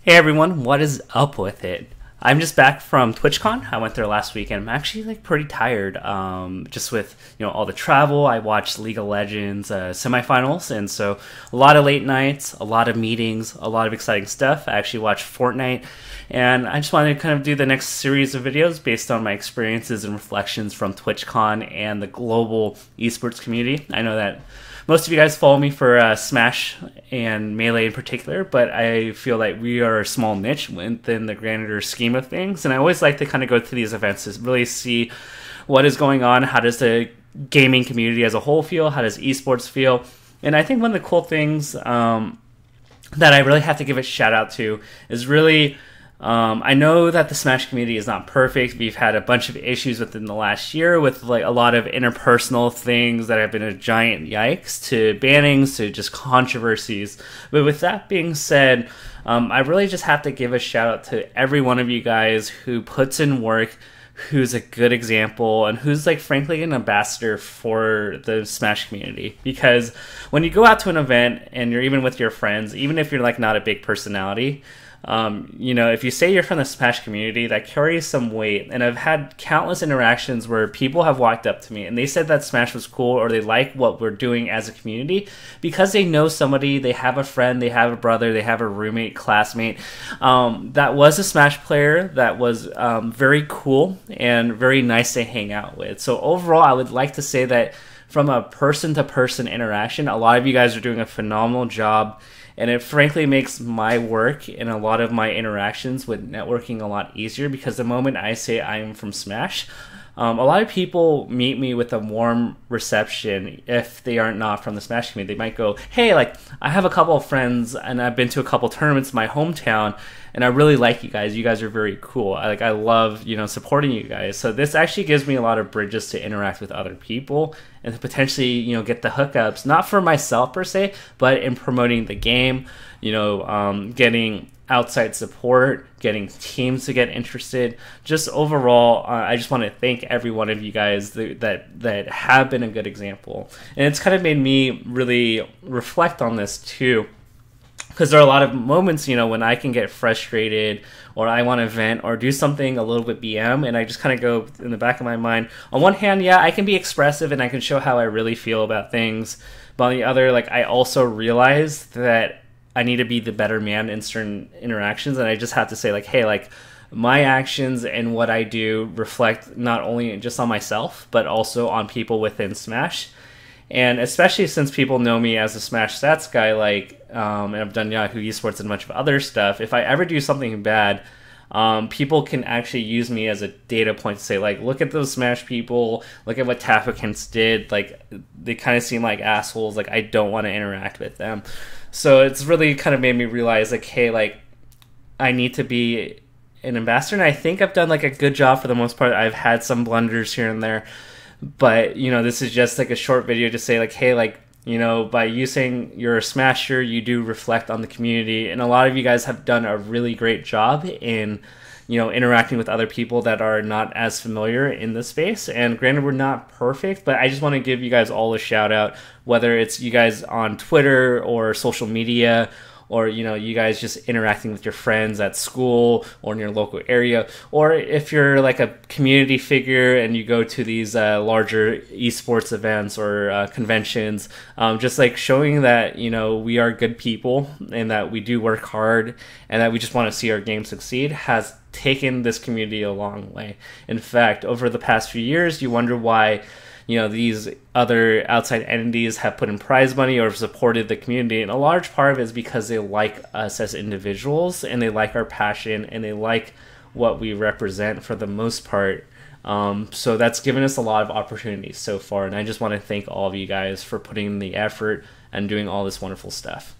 Hey everyone, what is up with it? I'm just back from TwitchCon. I went there last weekend. I'm actually pretty tired. Just with all the travel. I watched League of Legends semifinals, and so a lot of late nights, a lot of meetings, a lot of exciting stuff. I actually watched Fortnite, and I just wanted to kind of do the next series of videos based on my experiences and reflections from TwitchCon and the global esports community. I know that most of you guys follow me for Smash and Melee in particular, but I feel like we are a small niche within the grander scheme of things, and I always like to kind of go to these events to really see what is going on, how does the gaming community as a whole feel, how does esports feel, and I think one of the cool things that I really have to give a shout out to is really I know that the Smash community is not perfect. We've had a bunch of issues within the last year with a lot of interpersonal things that have been a giant yikes to bannings to just controversies. But with that being said, I really just have to give a shout out to every one of you guys who puts in work, who's a good example, and who's frankly an ambassador for the Smash community. Because when you go out to an event and you're even with your friends, even if you're not a big personality, if you say you're from the Smash community, that carries some weight. And I've had countless interactions where people have walked up to me and they said that Smash was cool or they like what we're doing as a community because they know somebody, they have a friend, they have a brother, they have a roommate, classmate that was a Smash player that was very cool and very nice to hang out with. So overall, I would like to say that from a person-to-person interaction, a lot of you guys are doing a phenomenal job. And it frankly makes my work and a lot of my interactions with networking a lot easier because the moment I say I am from Smash, a lot of people meet me with a warm reception if they are not from the Smash community. They might go, hey, I have a couple of friends and I've been to a couple tournaments in my hometown and I really like you guys. You guys are very cool. I love, supporting you guys. So this actually gives me a lot of bridges to interact with other people and to potentially, get the hookups, not for myself per se, but in promoting the game, getting outside support, getting teams to get interested. Just overall, I just want to thank every one of you guys that have been a good example. And it's kind of made me really reflect on this too, because there are a lot of moments, when I can get frustrated or I want to vent or do something a little bit BM, and I just kind of go in the back of my mind. On one hand, yeah, I can be expressive and I can show how I really feel about things. But on the other, I also realize that I need to be the better man in certain interactions, and I just have to say, hey, my actions and what I do reflect not only just on myself, but also on people within Smash. And especially since people know me as a Smash stats guy, and I've done Yahoo Esports and a bunch of other stuff, if I ever do something bad, people can actually use me as a data point to say, look at those Smash people, look at what Tafo Talks did, they kind of seem like assholes, I don't want to interact with them. So it's really kind of made me realize, hey, I need to be an ambassador, and I think I've done a good job for the most part. I've had some blunders here and there, but this is just a short video to say hey, by you saying you're a Smasher, you do reflect on the community, and a lot of you guys have done a really great job in interacting with other people that are not as familiar in the space. And granted, we're not perfect, but I just want to give you guys all a shout out, whether it's you guys on Twitter or social media, or you guys just interacting with your friends at school or in your local area, or if you're a community figure and you go to these larger esports events or conventions, just showing that we are good people and that we do work hard and that we just want to see our game succeed has taken this community a long way. In fact, over the past few years, you wonder why these other outside entities have put in prize money or have supported the community. And a large part of it is because they like us as individuals and they like our passion and they like what we represent for the most part. So that's given us a lot of opportunities so far. And I just want to thank all of you guys for putting in the effort and doing all this wonderful stuff.